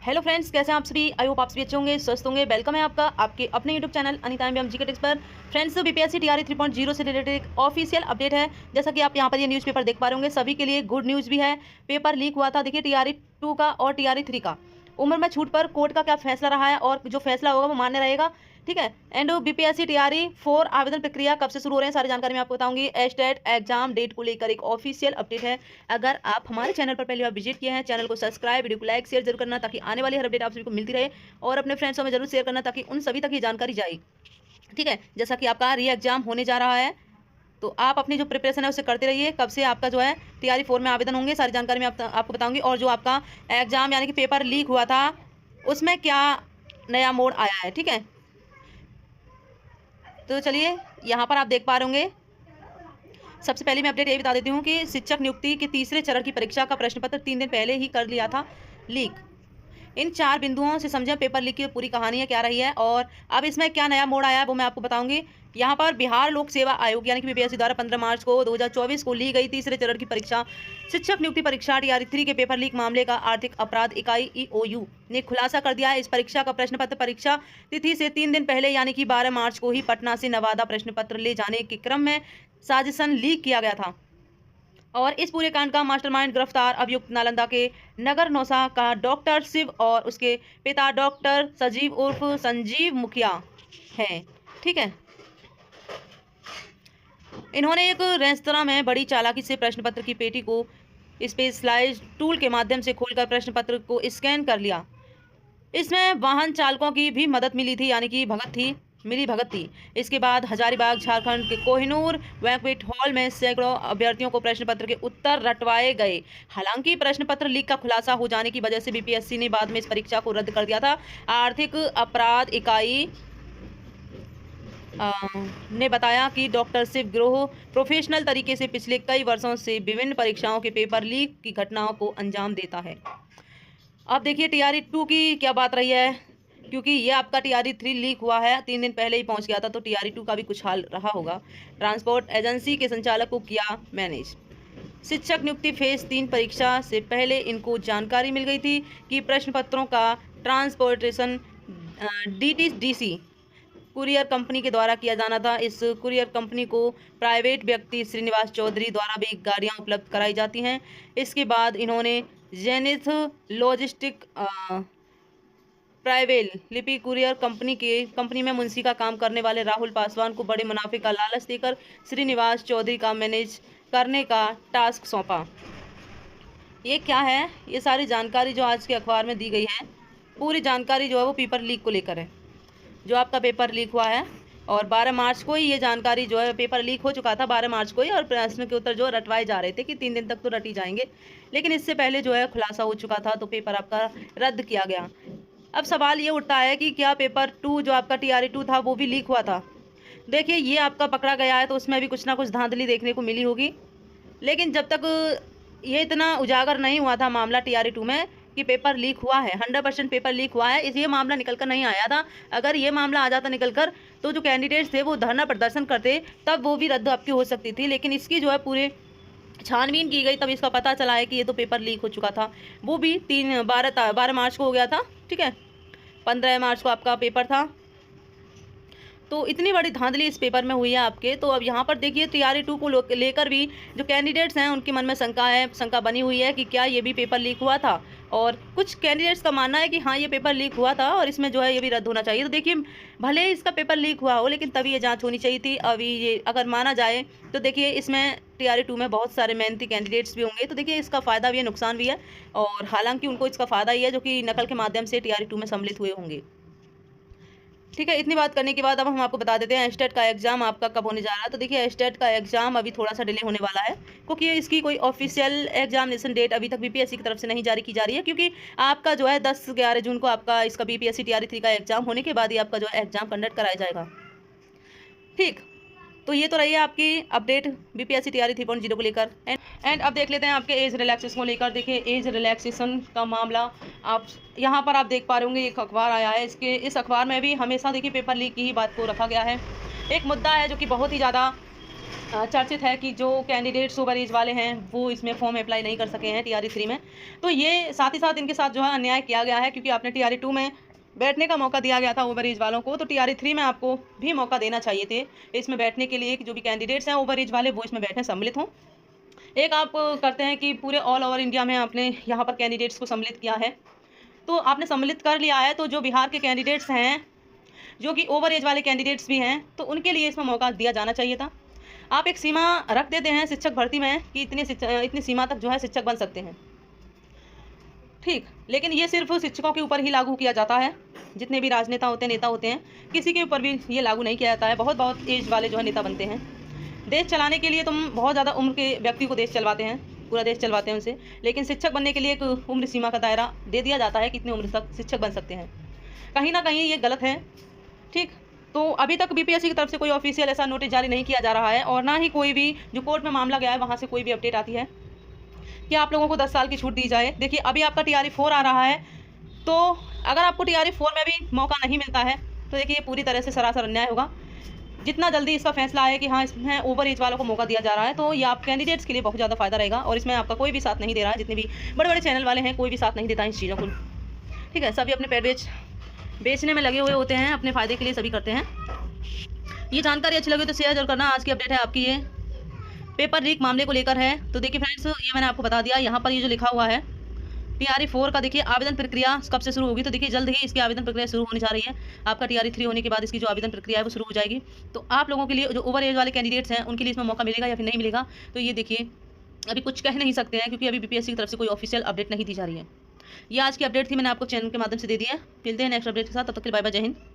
Hello friends, कैसे हैं आप सभी। आई होप आप सभी अच्छे होंगे, स्वस्थ होंगे। वेलकम है आपका आपके अपने YouTube channel Anita M GK tips पर। फ्रेंड्स, बीपीएससी टीआरई 3.0 से रिलेटेड एक ऑफिशियल अपडेट है। जैसा कि आप यहां पर ये न्यूज़पेपर देख पा रहे होंगे, सभी के लिए गुड न्यूज़ भी है। पेपर लीक हुआ था, देखिए टीआरई 2 का और टीआरई 3 का। उम्र में छूट पर कोर्ट का क्या फैसला रहा है और जो फैसला होगा वो मान्य रहेगा, ठीक है। एंड बीपीएससी टीआरई 4 आवेदन प्रक्रिया कब से शुरू हो रहे हैं, सारी जानकारी मैं आपको बताऊंगी। एस्टेट एग्जाम डेट को लेकर एक ऑफिशियल अपडेट है। अगर आप हमारे चैनल पर पहली बार विजिट किए हैं, चैनल को सब्सक्राइब, वीडियो को लाइक शेयर जरूर करना ताकि आने वाली हर अपडेट आप सभी को मिलती रहे, और अपने फ्रेंड्सों में जरूर शेयर करना ताकि उन सभी तक ये जानकारी जाए, ठीक है। जैसा कि आपका री एग्जाम होने जा रहा है, तो आप अपनी जो प्रिपरेशन है उसे करते रहिए। कब से आपका जो है टीआरई 4 में आवेदन होंगे, सारी जानकारी मैं आपको बताऊंगी। और जो आपका एग्जाम यानी कि पेपर लीक हुआ था, उसमें क्या नया मोड़ आया है, ठीक है। तो चलिए, यहाँ पर आप देख पा रहे होंगे। सबसे पहले मैं अपडेट ये बता देती हूँ कि शिक्षक नियुक्ति के तीसरे चरण की परीक्षा का प्रश्न पत्र 3 दिन पहले ही कर लिया था लीक। इन 4 बिंदुओं से समझें पेपर लीक की पूरी कहानी है क्या रही है, और अब इसमें क्या नया मोड़ आया है वो मैं आपको बताऊंगी। यहाँ पर बिहार लोक सेवा आयोग यानी कि बीपीएससी द्वारा 15 मार्च को 2024 को ली गई तीसरे चरण की परीक्षा शिक्षक नियुक्ति परीक्षा टीआरई 3 के पेपर लीक मामले का आर्थिक अपराध इकाई ईओयू ने खुलासा कर दिया है। इस परीक्षा का प्रश्न पत्र परीक्षा तिथि से 3 दिन पहले यानी कि 12 मार्च को ही पटना से नवादा प्रश्न पत्र ले जाने के क्रम में साजिशन लीक किया गया था, और इस पूरे कांड का मास्टरमाइंड गिरफ्तार अभियुक्त नालंदा के नगर नौसा का डॉक्टर शिव और उसके पिता डॉक्टर सजीव उर्फ संजीव मुखिया है, ठीक है। इन्होंने एक रेस्तरां में बड़ी चालाकी से प्रश्न पत्र की पेटी को स्पेशलाइज्ड टूल के माध्यम से खोलकर प्रश्न पत्र को स्कैन कर लिया। इसमें वाहन चालकों की भी मदद मिली थी, यानी कि मिली भगत थी। इसके बाद हजारीबाग झारखंड के कोहिनूर बैंक्वेट हॉल में सैकड़ों अभ्यर्थियों को प्रश्न पत्र के उत्तर रटवाए गए। हालांकि प्रश्न पत्र लीक का खुलासा हो जाने की वजह से बीपीएससी ने बाद में इस परीक्षा को रद्द कर दिया था। आर्थिक अपराध इकाई ने बताया कि डॉक्टर शिव गिरोह प्रोफेशनल तरीके से पिछले कई वर्षों से विभिन्न परीक्षाओं के पेपर लीक की घटनाओं को अंजाम देता है। अब देखिए टीआरई 2 की क्या बात रही है, क्योंकि ये आपका टीआरई 3 लीक हुआ है, 3 दिन पहले ही पहुंच गया था, तो टीआरई 2 का भी कुछ हाल रहा होगा। ट्रांसपोर्ट एजेंसी के संचालक को किया मैनेज। शिक्षक नियुक्ति फेज 3 परीक्षा से पहले इनको जानकारी मिल गई थी कि प्रश्न पत्रों का ट्रांसपोर्टेशन डीटीडीसी कुरियर कंपनी के द्वारा किया जाना था। इस कुरियर कंपनी को प्राइवेट व्यक्ति श्रीनिवास चौधरी द्वारा भी गाड़ियां उपलब्ध कराई जाती हैं। इसके बाद इन्होंने जेनिथ लॉजिस्टिक प्राइवेट लिपि कुरियर कंपनी में मुंशी का काम करने वाले राहुल पासवान को बड़े मुनाफे का लालच देकर श्रीनिवास चौधरी का मैनेज करने का टास्क सौंपा। ये क्या है, ये सारी जानकारी जो आज के अखबार में दी गई है, पूरी जानकारी जो है वो पेपर लीक को लेकर है। जो आपका पेपर लीक हुआ है, और 12 मार्च को ही ये जानकारी जो है, पेपर लीक हो चुका था 12 मार्च को ही, और प्रश्न के उत्तर जो रटवाए जा रहे थे कि 3 दिन तक तो रटी जाएंगे, लेकिन इससे पहले जो है खुलासा हो चुका था, तो पेपर आपका रद्द किया गया। अब सवाल ये उठता है कि क्या पेपर 2 जो आपका टीआरई 2 था वो भी लीक हुआ था। देखिए, ये आपका पकड़ा गया है तो उसमें भी कुछ ना कुछ धांधली देखने को मिली होगी, लेकिन जब तक ये इतना उजागर नहीं हुआ था मामला टीआरई 2 में कि पेपर लीक हुआ है, 100% पेपर लीक हुआ है, इस ये मामला निकल कर नहीं आया था। अगर ये मामला आ जाता निकल कर, तो जो कैंडिडेट्स थे वो धरना प्रदर्शन करते, तब वो भी रद्द आपकी हो सकती थी। लेकिन इसकी जो है पूरे छानबीन की गई, तब इसका पता चला है कि ये तो पेपर लीक हो चुका था। वो भी 12 मार्च को हो गया था, ठीक है। 15 मार्च को आपका पेपर था, तो इतनी बड़ी धांधली इस पेपर में हुई है आपके। तो अब यहाँ पर देखिए, टीआरई 2 को लेकर भी जो कैंडिडेट्स हैं उनके मन में शंका बनी हुई है कि क्या ये भी पेपर लीक हुआ था, और कुछ कैंडिडेट्स का मानना है कि हाँ ये पेपर लीक हुआ था और इसमें जो है ये भी रद्द होना चाहिए। तो देखिए, भले इसका पेपर लीक हुआ हो, लेकिन तभी ये जांच होनी चाहिए थी। अभी ये अगर माना जाए तो देखिए, इसमें टीआरई 2 में बहुत सारे मेहनती कैंडिडेट्स भी होंगे, तो देखिए इसका फ़ायदा भी है, नुकसान भी है, और हालांकि उनको इसका फ़ायदा ही है जो कि नकल के माध्यम से टीआरई 2 में सम्मिलित हुए होंगे, ठीक है। इतनी बात करने के बाद अब हम आपको बता देते हैं एस्टेट का एग्जाम आपका कब होने जा रहा है। तो देखिए, एस्टेट का एग्जाम अभी थोड़ा सा डिले होने वाला है, क्योंकि इसकी कोई ऑफिशियल एग्जामिनेशन डेट अभी तक बीपीएससी की तरफ से नहीं जारी की जा रही है, क्योंकि आपका जो है 10-11 जून को आपका इसका बीपीएससी टीआरई 3 का एग्जाम होने के बाद ही आपका जो है एग्जाम कंडक्ट कराया जाएगा, ठीक। तो ये तो रही है आपकी अपडेट बीपीएससी टीआरई 3.0 को लेकर। एंड अब देख लेते हैं आपके एज रिलैक्सेशन को लेकर। देखिए, एज रिलैक्सेशन का मामला आप यहाँ पर आप देख पा रहे होंगे, एक अखबार आया है, इस अखबार में भी हमेशा देखिए पेपर लीक की ही बात को रखा गया है। एक मुद्दा है जो कि बहुत ही ज़्यादा चर्चित है कि जो कैंडिडेट्स ओवर एज वाले हैं वो इसमें फॉर्म अप्लाई नहीं कर सके हैं TRE 3 में। तो ये साथ ही साथ इनके साथ जो है अन्याय किया गया है, क्योंकि आपने TRE 2 में बैठने का मौका दिया गया था ओवर एज वालों को, तो TRE 3 में आपको भी मौका देना चाहिए थे इसमें बैठने के लिए कि जो भी कैंडिडेट्स हैं ओवर एज वाले वो इसमें बैठने सम्मिलित हों। एक आप करते हैं कि पूरे ऑल ओवर इंडिया में आपने यहाँ पर कैंडिडेट्स को सम्मिलित किया है, तो आपने सम्मिलित कर लिया है, तो जो बिहार के कैंडिडेट्स हैं जो कि ओवर एज वाले कैंडिडेट्स भी हैं, तो उनके लिए इसमें मौका दिया जाना चाहिए था। आप एक सीमा रख देते हैं शिक्षक भर्ती में कि इतनी सीमा तक जो है शिक्षक बन सकते हैं, ठीक, लेकिन ये सिर्फ शिक्षकों के ऊपर ही लागू किया जाता है। जितने भी राजनेता होते हैं, नेता होते हैं, किसी के ऊपर भी ये लागू नहीं किया जाता है। बहुत एज वाले जो है नेता बनते हैं। देश चलाने के लिए तुम बहुत ज़्यादा उम्र के व्यक्ति को देश चलवाते हैं, पूरा देश चलवाते हैं उनसे, लेकिन शिक्षक बनने के लिए एक उम्र सीमा का दायरा दे दिया जाता है कि इतनी उम्र तक शिक्षक बन सकते हैं। कहीं ना कहीं ये गलत है, ठीक। तो अभी तक BPSC की तरफ से कोई ऑफिशियल ऐसा नोटिस जारी नहीं किया जा रहा है, और ना ही कोई भी जो कोर्ट में मामला गया है वहाँ से कोई भी अपडेट आती है कि आप लोगों को 10 साल की छूट दी जाए। देखिए अभी आपका TRE 4 आ रहा है, तो अगर आपको TRE 4 में भी मौका नहीं मिलता है तो देखिए ये पूरी तरह से सरासर अन्याय होगा। जितना जल्दी इसका फैसला आए कि हाँ इसमें ओवर एज वालों को मौका दिया जा रहा है, तो ये आप कैंडिडेट्स के लिए बहुत ज़्यादा फायदा रहेगा, और इसमें आपका कोई भी साथ नहीं दे रहा है। जितने भी बड़े बड़े चैनल वाले हैं कोई भी साथ नहीं देता है इस चीज़ों को, ठीक है। सभी अपने पैर बेचने में लगे हुए होते हैं, अपने फ़ायदे के लिए सभी करते हैं। ये जानकारी अच्छी लगी तो शेयर जरूर करना। आज की अपडेट है आपकी ये पेपर लीक मामले को लेकर है। तो देखिए फ्रेंड्स, ये मैंने आपको बता दिया। यहाँ पर ये जो लिखा हुआ है TRE 4 का, देखिए आवेदन प्रक्रिया कब से शुरू होगी, तो देखिए जल्द ही इसकी आवेदन प्रक्रिया शुरू होने जा रही है। आपका TRE 3 होने के बाद इसकी जो आवेदन प्रक्रिया है वो शुरू हो जाएगी। तो आप लोगों के लिए जो ओवर एज वाले कैंडिडेट्स हैं उनके लिए इसमें मौका मिलेगा या फिर नहीं मिलेगा, तो ये देखिए अभी कुछ कह नहीं सकते हैं, क्योंकि अभी BPSC की तरफ से कोई ऑफिशियल अपडेट नहीं दी जा रही है। ये आज की अपडेट थी, मैंने आपको चैनल के माध्यम से दे दी है। मिलते हैं नेक्स्ट अपडेट के साथ, तब तक के लिए बाय बाय, जय हिंद।